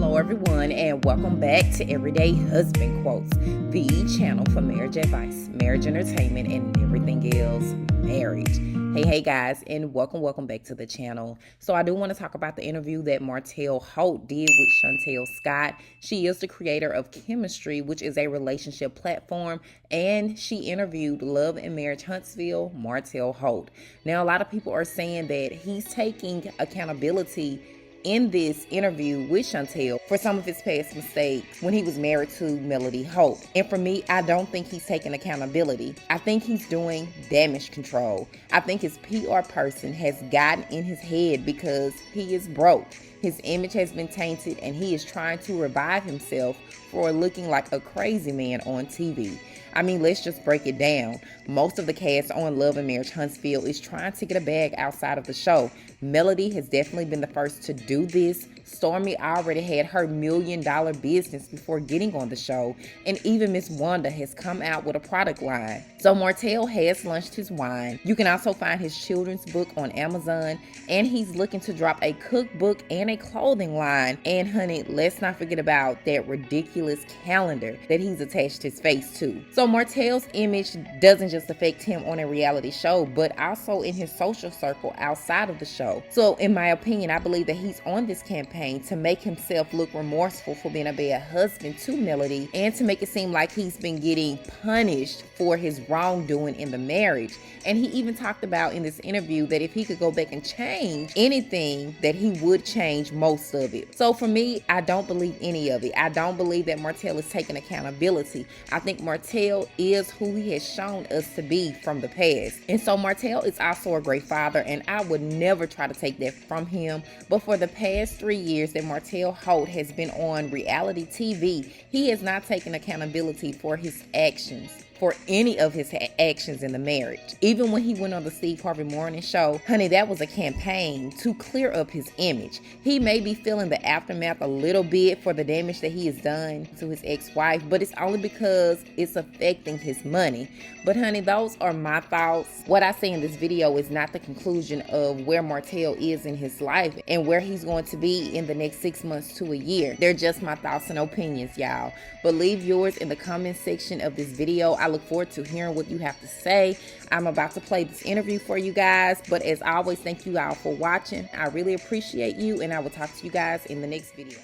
Hello everyone, and welcome back to Everyday Husband Quotes, the channel for marriage advice, marriage entertainment, and everything else marriage. Hey guys, and welcome back to the channel. So I do want to talk about the interview that Martell Holt did with Chantel Scott. She is the creator of Chemistry, which is a relationship platform, and she interviewed Love and Marriage Huntsville, Martell Holt. Now, a lot of people are saying that he's taking accountability in this interview with Chantel for some of his past mistakes when he was married to Melody Holt. And for me, I don't think he's taking accountability. I think he's doing damage control. I think his PR person has gotten in his head because he is broke. His image has been tainted and he is trying to revive himself for looking like a crazy man on TV. I mean, let's just break it down. Most of the cast on Love and Marriage Huntsville is trying to get a bag outside of the show. Melody has definitely been the first to do this. Stormi already had her $1 million business before getting on the show. And even Miss Wanda has come out with a product line. So Martell has launched his wine. You can also find his children's book on Amazon. And he's looking to drop a cookbook and a clothing line. And honey, let's not forget about that ridiculous calendar that he's attached his face to. So Martell's image doesn't just affect him on a reality show, but also in his social circle outside of the show. So in my opinion, I believe that he's on this campaign to make himself look remorseful for being a bad husband to Melody and to make it seem like he's been getting punished for his wrongdoing in the marriage. And he even talked about in this interview that if he could go back and change anything, that he would change most of it. So for me, I don't believe any of it. I don't believe that Martell is taking accountability. I think Martell is who he has shown us to be from the past. And so Martell is also a great father, and I would never try to take that from him. But for the past 3 years that Martell Holt has been on reality TV, he has not taken accountability for his actions, for any of his actions in the marriage. Even when he went on the Steve Harvey Morning Show, honey, that was a campaign to clear up his image. He may be feeling the aftermath a little bit for the damage that he has done to his ex-wife, but it's only because it's affecting his money. But honey, those are my thoughts. What I say in this video is not the conclusion of where Martell is in his life and where he's going to be in the next 6 months to a year. They're just my thoughts and opinions, y'all. But leave yours in the comment section of this video. I look forward to hearing what you have to say. I'm about to play this interview for you guys, but as always, thank you all for watching. I really appreciate you, and I will talk to you guys in the next video.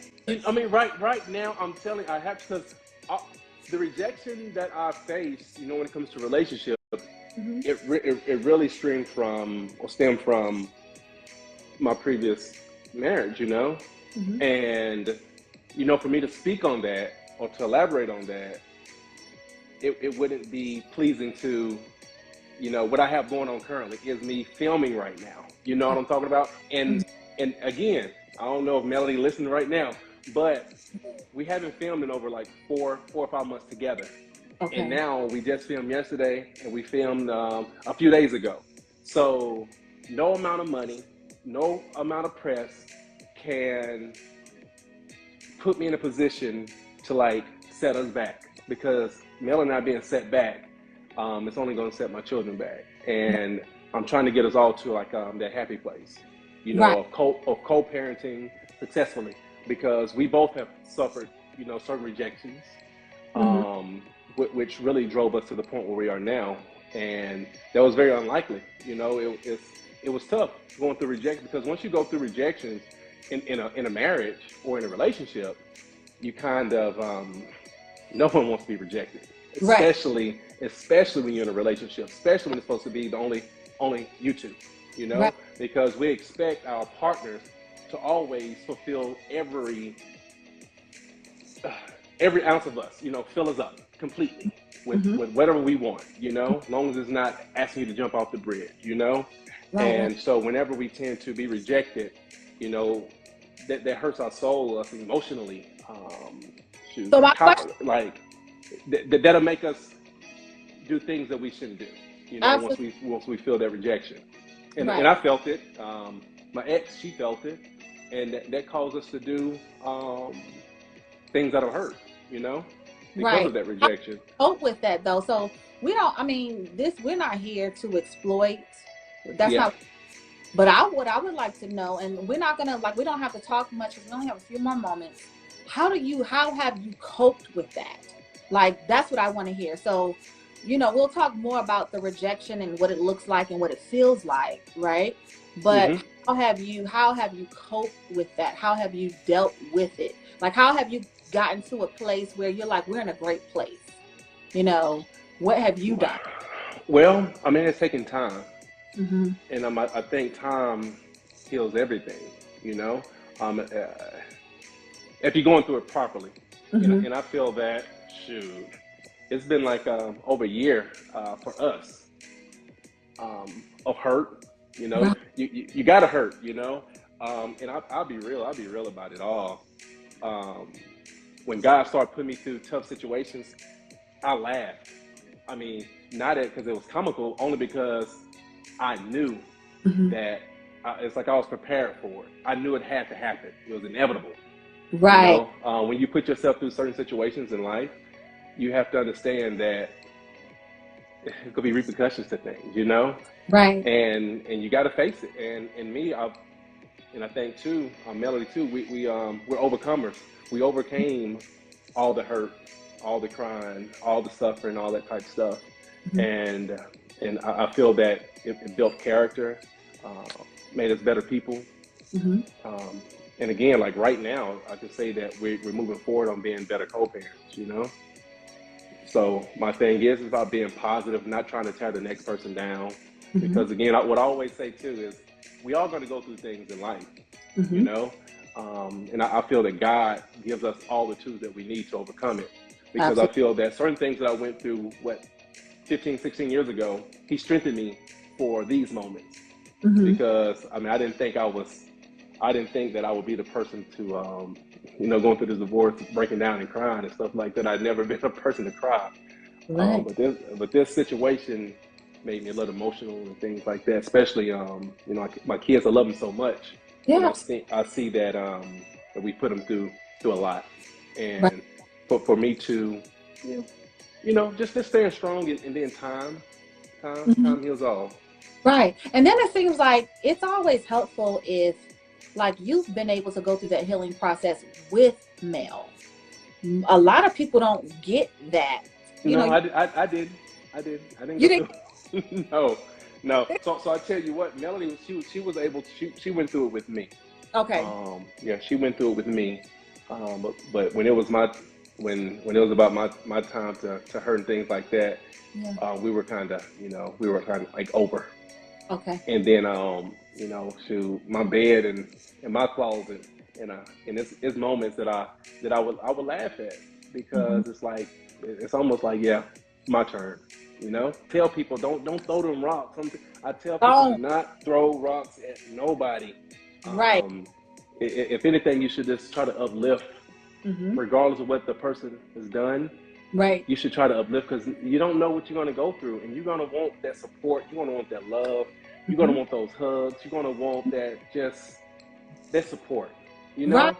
I mean, right now, I'm telling, I have to, the rejection that I face, you know, when it comes to relationships, it really stemmed from my previous marriage, you know, and you know, for me to speak on that or to elaborate on that, it wouldn't be pleasing to, you know, what I have going on currently is me filming right now. You know what I'm talking about? And again, I don't know if Melody listening right now, but we haven't filmed in over like four or 5 months together. Okay. And now we just filmed yesterday and we filmed a few days ago. So no amount of money, no amount of press can put me in a position to like set us back, because Mel and I being set back, it's only going to set my children back. And I'm trying to get us all to like that happy place, you know, of co-parenting successfully, because we both have suffered, you know, certain rejections, which really drove us to the point where we are now. And that was very unlikely. You know, it was tough going through rejection, because once you go through rejections in a marriage or in a relationship, you kind of, no one wants to be rejected, especially when you're in a relationship, especially when it's supposed to be the only you two, you know, because we expect our partners to always fulfill every ounce of us, you know, fill us up completely with whatever we want, you know, as long as it's not asking you to jump off the bridge, you know. And so whenever we tend to be rejected, you know, that hurts our soul, us emotionally. So like that'll make us do things that we shouldn't do, you know, once we feel that rejection. And I felt it. My ex, she felt it, and that caused us to do things that'll hurt, you know, because of that rejection. I hope with that though. So we don't. I mean, we're not here to exploit. That's not. But what I would like to know, and we're not gonna we don't have to talk much because we only have a few more moments. how have you coped with that? Like, that's what I want to hear. So, we'll talk more about the rejection and what it looks like and what it feels like, right? But Mm-hmm. how have you coped with that? How have you dealt with it? Like, how have you gotten to a place where you're like, we're in a great place? What have you done? Well, I mean, it's taking time, Mm-hmm. and I think time heals everything. You know, if you're going through it properly, Mm-hmm. and I feel that shoot, it's been like over a year for us of hurt. Right. You gotta hurt. And I'll be real. I'll be real about it all. Um, when God started putting me through tough situations, I laughed. I mean, not because it was comical, only because I knew Mm-hmm. that it's like I was prepared for it. I knew it had to happen. It was inevitable. Right. When you put yourself through certain situations in life, you have to understand that it could be repercussions to things. Right. And you got to face it. And me, and I think too, Melody too, we're overcomers. We overcame all the hurt, all the crying, all the suffering, all that type of stuff. Mm-hmm. And I feel that it built character, made us better people. Mm-hmm. And again, like right now, I can say that we're moving forward on being better co-parents. So my thing is about being positive, not trying to tear the next person down. Mm-hmm. Because again, what I always say too is we all going to go through things in life, Mm-hmm. and I feel that God gives us all the tools that we need to overcome it. Because Absolutely. I feel that certain things that I went through, 15, 16 years ago, He strengthened me for these moments. Mm-hmm. Because I mean, I didn't think that I would be the person to, going through this divorce, breaking down and crying and stuff like that. I'd never been a person to cry. Right. But this situation made me a little emotional and things like that. Especially, my kids, I love them so much, and Yeah. I see that that we put them through a lot, Right. and for me to, just staying strong, and then Mm-hmm. time heals all. Right. And then it seems like it's always helpful if, like, you've been able to go through that healing process with Mel. A lot of people don't get that. No, I did. I didn't You go didn't. through. No, no. So I tell you what, Melody, she was able to. She went through it with me. Okay. Yeah, she went through it with me. But when it was when it was about my time to hurt and things like that, Yeah. we were kind of like over. Okay. And then to my bed and my closet, and it's moments that I would laugh at, because it's like it's almost like, yeah, my turn. Tell people don't throw them rocks. I tell people, do Oh, not throw rocks at nobody. right. If anything, you should just try to uplift, Mm-hmm. regardless of what the person has done. Right. You should try to uplift, because you don't know what you're going to go through, and you're going to want that support. You're going to want that love. You're going to want those hugs. You're going to want that support. Right.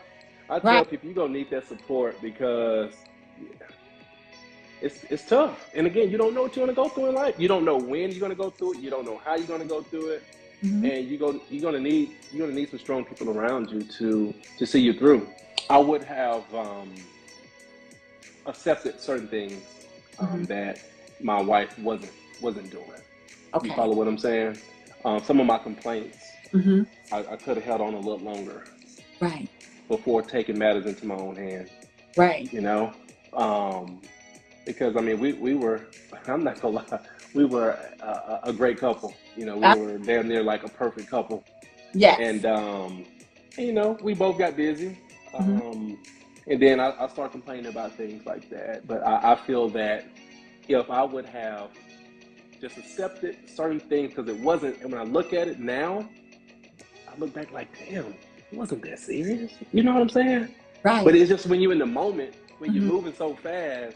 I Right. tell people you're going to need that support, because it's tough. And again, you don't know what you're going to go through in life. You don't know when you're going to go through it. You don't know how you're going to go through it. Mm-hmm. And you're gonna need some strong people around you to see you through. I would have accepted certain things that my wife wasn't doing. Okay. You follow what I'm saying? Some of my complaints, Mm-hmm. I could have held on a little longer Right. before taking matters into my own hand. Right. Because I mean, we were, I'm not gonna lie, we were a great couple. We were damn near like a perfect couple. Yes. And we both got busy. Mm-hmm. And then I started complaining about things like that. But I feel that if I would have just accepted certain things, because it wasn't, and when I look at it now, I look back like, damn, it wasn't that serious. You know what I'm saying? Right. But it's just when you're in the moment, when you're moving so fast,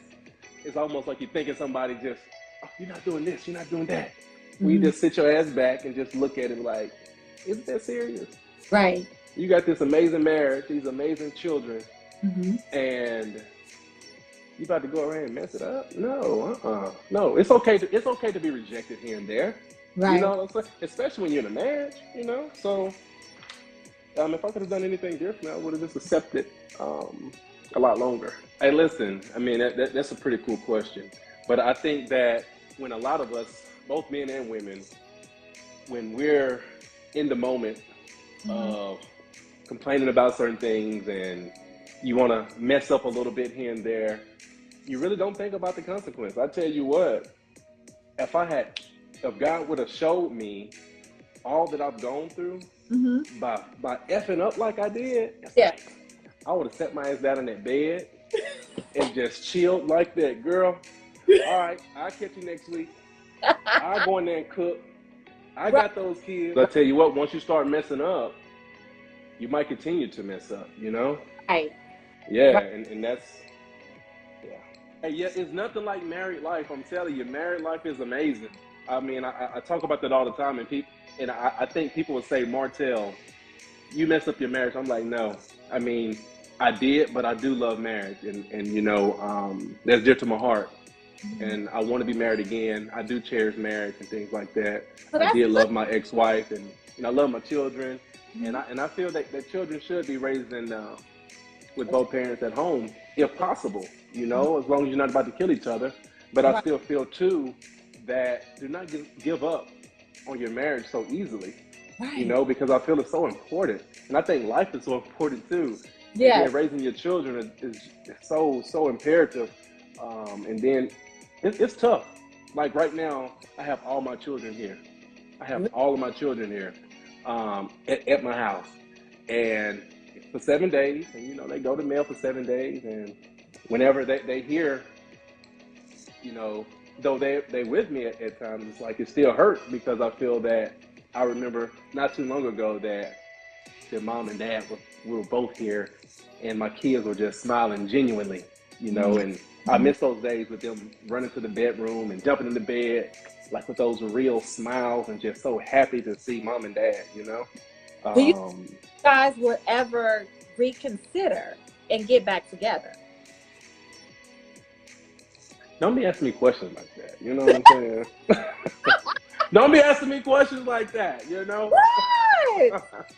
it's almost like you're thinking somebody just, oh, you're not doing this, you're not doing that. When you just sit your ass back and just look at it like, is it that serious? Right. You got this amazing marriage, these amazing children, and you about to go around and mess it up? No, no. It's okay to be rejected here and there. Right. Especially when you're in a marriage. So if I could have done anything different, I would have just accepted A lot longer. Hey, listen, I mean, that's a pretty cool question. But I think that when a lot of us, both men and women, when we're in the moment of complaining about certain things and you want to mess up a little bit here and there, you really don't think about the consequence. I tell you what, if God would have showed me all that I've gone through by effing up like I did, like, I would have set my ass down in that bed and just chilled like that. Girl, all right, I'll catch you next week. I'll go in there and cook. I got those kids. I tell you what, once you start messing up, you might continue to mess up, you know? Right. Yeah, right. And that's, yeah. Hey, yeah, it's nothing like married life. I'm telling you, married life is amazing. I mean, I talk about that all the time, and I think people will say, Martell, you messed up your marriage. I'm like, no. I mean, I did, but I do love marriage, and you know, that's dear to my heart. And I want to be married again. I do cherish marriage and things like that. So I did love my ex-wife, and I love my children. And I feel that children should be raised in with both parents at home, if possible. You know, as long as you're not about to kill each other. But I still feel too that do not give up on your marriage so easily. Right. You know, because I feel it's so important, and I think life is so important too. Yeah, raising your children is so imperative. And then it's tough. Like right now, I have all my children here. I have all of my children here at my house, and for 7 days. And you know, they go to mail for 7 days, and whenever they hear, you know, though they with me at times, it's like it still hurts because I feel that I remember not too long ago that their mom and dad were both here, and my kids were just smiling genuinely, you know, and I miss those days with them running to the bedroom and jumping in the bed, like with those real smiles and just so happy to see mom and dad, you know. Do you guys would ever reconsider and get back together? Don't be asking me questions like that, you know what I'm saying? Don't be asking me questions like that, you know? What?